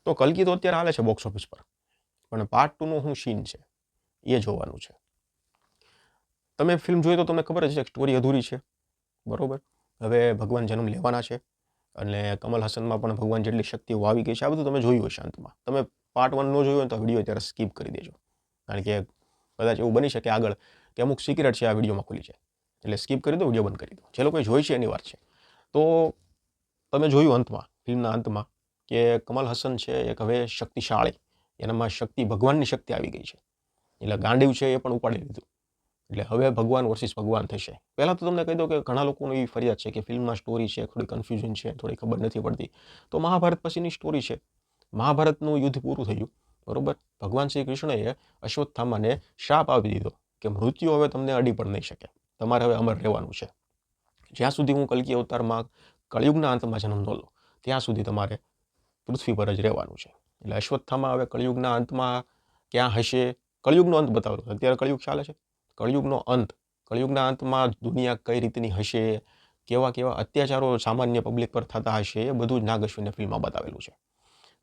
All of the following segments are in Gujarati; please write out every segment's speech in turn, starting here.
તો કલ્કી તો અત્યારે હાલે છે બોક્સ ઓફિસ પર, પણ પાર્ટ 2નું શું સીન છે એ જોવાનું છે. તમે ફિલ્મ જોઈ તો તમને ખબર જ છે સ્ટોરી અધૂરી છે, બરોબર. હવે ભગવાન જન્મ લેવાના છે અને કમલ હસનમાં પણ ભગવાન જેટલી શક્તિઓ આવી ગઈ છે. આ બધું તમે જોયું હશે. અંતમાં તમે પાર્ટ 1 ન જોયું હોય તો વિડીયો અત્યારે સ્કીપ કરી દેજો, કારણ કે કદાચ એવું બની શકે આગળ કે અમુક સિક્રેટ છે આ વિડીયોમાં ખુલી જાય, એટલે સ્કીપ કરી દો, વિડીયો બંધ કરી દો. જે લોકો જોઈ છે એની વાત છે. તો તમે જોયું અંતમાં, ફિલ્મના અંતમાં, કે કમલ હસન છે એક હવે શક્તિશાળી, એનામાં શક્તિ, ભગવાનની શક્તિ આવી ગઈ છે. એટલે ગાંડીવ છે એ પણ ઉપાડી લીધું. એટલે હવે ભગવાન વર્સિસ ભગવાન થશે. પહેલાં તો તમને કહી દો કે ઘણા લોકોની એવી ફરિયાદ છે કે ફિલ્મમાં સ્ટોરી છે થોડી કન્ફ્યુઝન છે, થોડી ખબર નથી પડતી. તો મહાભારત પછીની સ્ટોરી છે. મહાભારતનું યુદ્ધ પૂરું થયું, બરોબર. ભગવાન શ્રી કૃષ્ણએ અશ્વત્થામાને શાપ આપી દીધો કે મૃત્યુ હવે તમને અડી પણ નહીં શકે, તમારે હવે અમર રહેવાનું છે. જ્યાં સુધી હું કલ્કી અવતારમાં કળિયુગના અંતમાં જન્મ ન લો ત્યાં સુધી તમારે પૃથ્વી પર જ રહેવાનું છે. એટલે અશ્વત્થામા હવે કળિયુગના અંતમાં ક્યાં હશે, કળિયુગનો અંત બતાવેલો. અત્યારે કળિયુગ ચાલે છે, કળિયુગનો અંત, કળિયુગના અંતમાં દુનિયા કઈ રીતની હશે, કેવા કેવા અત્યાચારો સામાન્ય પબ્લિક પર થતા હશે, એ બધું જ નાગ અશ્વિનને ફિલ્મમાં બતાવેલું છે.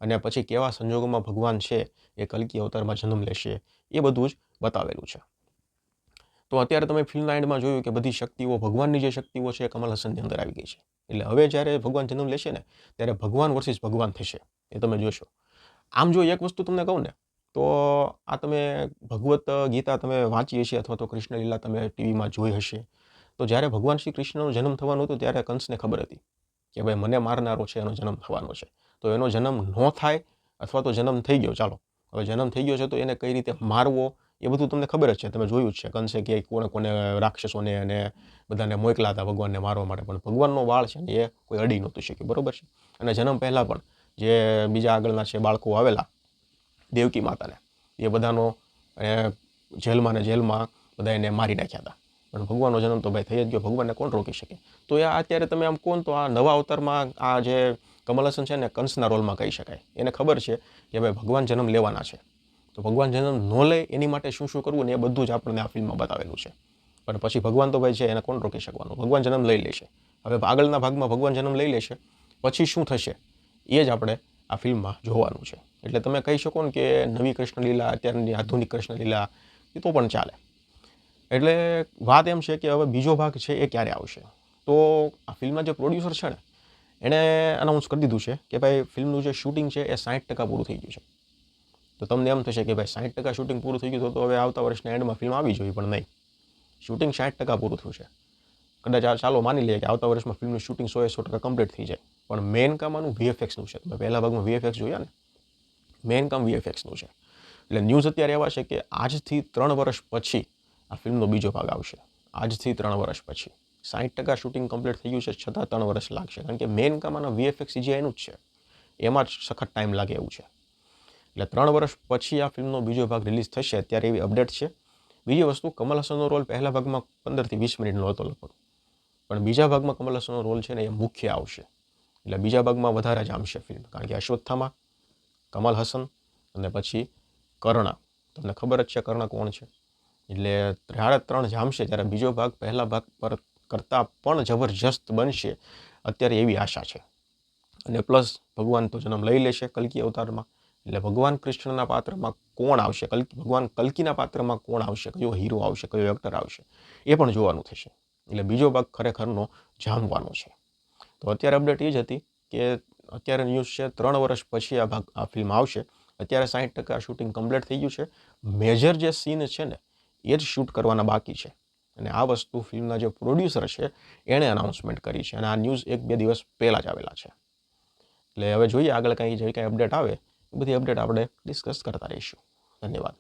અને પછી કેવા સંજોગોમાં ભગવાન છે એ કલ્કી અવતારમાં જન્મ લેશે, એ બધું જ બતાવેલું છે. તો અત્યારે તમે ફિલ્મના એન્ડમાં જોયું કે બધી શક્તિઓ, ભગવાનની જે શક્તિઓ છે એ કમલ હસનની અંદર આવી ગઈ છે. એટલે હવે જ્યારે ભગવાન જન્મ લેશે ને ત્યારે ભગવાન વર્સિસ ભગવાન થશે, એ તમે જોશો. આમ જો એક વસ્તુ તમને કહું ને તો આ તમે ભગવત ગીતા તમે વાંચી હશે અથવા તો કૃષ્ણ લીલા તમે ટીવીમાં જોઈ હશે. તો જ્યારે ભગવાન શ્રી કૃષ્ણનો જન્મ થવાનો હતો ત્યારે કંસને ખબર હતી કે ભાઈ મને મારનારો છે એનો જન્મ થવાનો છે. તો એનો જન્મ ન થાય અથવા તો જન્મ થઈ ગયો, ચાલો હવે જન્મ થઈ ગયો છે તો એને કઈ રીતે મારવો એ બધું તમને ખબર જ છે, તમે જોયું જ છે. કંસે કે કોને કોને રાક્ષસોને અને બધાને મોકલા હતા ભગવાનને મારવા માટે, પણ ભગવાનનો વાળ છે ને એ કોઈ અડી નહોતું શક્યું, બરોબર છે. અને જન્મ પહેલાં પણ જે બીજા આગળના છે બાળકો આવેલા દેવકી માતાને, એ બધાનો જેલમાં ને જેલમાં બધા એને મારી નાખ્યા હતા. પણ ભગવાનનો જન્મ તો ભાઈ થઈ જ ગયો, ભગવાનને કોણ રોકી શકે. તો એ અત્યારે તમે આમ કોણ તો આ નવા અવતારમાં આ જે કમલ હસન છે ને કંસના રોલમાં કહી શકાય. એને ખબર છે કે ભાઈ ભગવાન જન્મ લેવાના છે, તો ભગવાન જન્મ ન લે એની માટે શું શું કરવું ને એ બધું જ આપણને આ ફિલ્મમાં બતાવેલું છે. પણ પછી ભગવાન તો ભાઈ છે, એને કોણ રોકી શકવાનું, ભગવાન જન્મ લઈ લેશે. હવે આગળના ભાગમાં ભગવાન જન્મ લઈ લેશે, પછી શું થશે એ જ આપણે આ ફિલ્મમાં જોવાનું છે. એટલે તમે કહી શકો ને કે નવી કૃષ્ણલીલા, અત્યારની આધુનિક કૃષ્ણલીલા, એ તો પણ ચાલે. એટલે વાત એમ છે કે હવે બીજો ભાગ છે એ ક્યારે આવશે. તો આ ફિલ્મના જે પ્રોડ્યુસર છે ને એણે અનાઉન્સ કરી દીધું છે કે ભાઈ ફિલ્મનું જે શૂટિંગ છે એ 60% પૂરું થઈ ગયું છે. તો તમને એમ થશે કે ભાઈ 60% શૂટિંગ પૂરું થઈ ગયું તો હવે આવતા વર્ષના એન્ડમાં ફિલ્મ આવી જોઈએ, પણ નહીં. શૂટિંગ 60% પૂરું થયું છે. કદાચ ચાલો માની લઈએ કે આવતા વર્ષમાં ફિલ્મનું શૂટિંગ 100% કમ્પ્લીટ થઈ જાય, પણ મેઇન કામ આનું VFXનું છે. તમે પહેલા ભાગમાં VFX જોયા ને, મેઇન કામ VFXનું છે. એટલે ન્યૂઝ અત્યારે એવા છે કે આજથી 3 વર્ષ પછી આ ફિલ્મનો બીજો ભાગ આવશે. આજથી 3 વર્ષ પછી 60% શૂટિંગ કમ્પ્લીટ થઈ ગયું છે, છતાં 3 વર્ષ લાગશે, કારણ કે મેઇન કામ આના VFX CGI એનું જ છે, એમાં જ સખત ટાઈમ લાગે એવું છે. એટલે 3 વર્ષ પછી આ ફિલ્મનો બીજો ભાગ રિલીઝ થશે, અત્યારે એવી અપડેટ છે. બીજી વસ્તુ, કમલ હસનનો રોલ પહેલા ભાગમાં 15 થી 20 મિનિટનો હતો લગભગ, પણ બીજા ભાગમાં કમલ હસનનો રોલ છે ને એ મુખ્ય આવશે. એટલે બીજા ભાગમાં વધારે જામશે ફિલ્મ, કારણ કે અશ્વત્થામા, કમલ હસન અને પછી કર્ણા. તમને ખબર જ છે કર્ણા કોણ છે. એટલે 3 જામશે, ત્યારે બીજો ભાગ પહેલા ભાગ પર કરતાં પણ જબરજસ્ત બનશે અત્યારે એવી આશા છે. અને પ્લસ ભગવાન તો જન્મ લઈ લેશે કલ્કી અવતારમાં, એટલે ભગવાન કૃષ્ણના પાત્રમાં કોણ આવશે, ભગવાન કલ્કીના પાત્રમાં કોણ આવશે, કયો હીરો આવશે, કયો એક્ટર આવશે, એ પણ જોવાનું થશે. એટલે બીજો ભાગ ખરેખરનો જામવાનો છે. તો અત્યારે અપડેટ એ જ હતી કે અત્યારે ન્યૂઝ છે 3 વર્ષ પછી આ ફિલ્મ આવશે. અત્યારે 60% શૂટિંગ કમ્પ્લીટ થઈ ગયું છે. મેજર જે સીન છે ને એ જ શૂટ કરવાના બાકી છે. અને આ વસ્તુ ફિલ્મના જે પ્રોડ્યુસર છે એણે અનાઉન્સમેન્ટ કરી છે, અને આ ન્યૂઝ 1-2 દિવસ પહેલાં જ આવેલા છે. એટલે હવે જોઈએ આગળ જે કંઈ અપડેટ આવે એ બધી અપડેટ આપણે ડિસ્કસ કરતા રહીશું. ધન્યવાદ.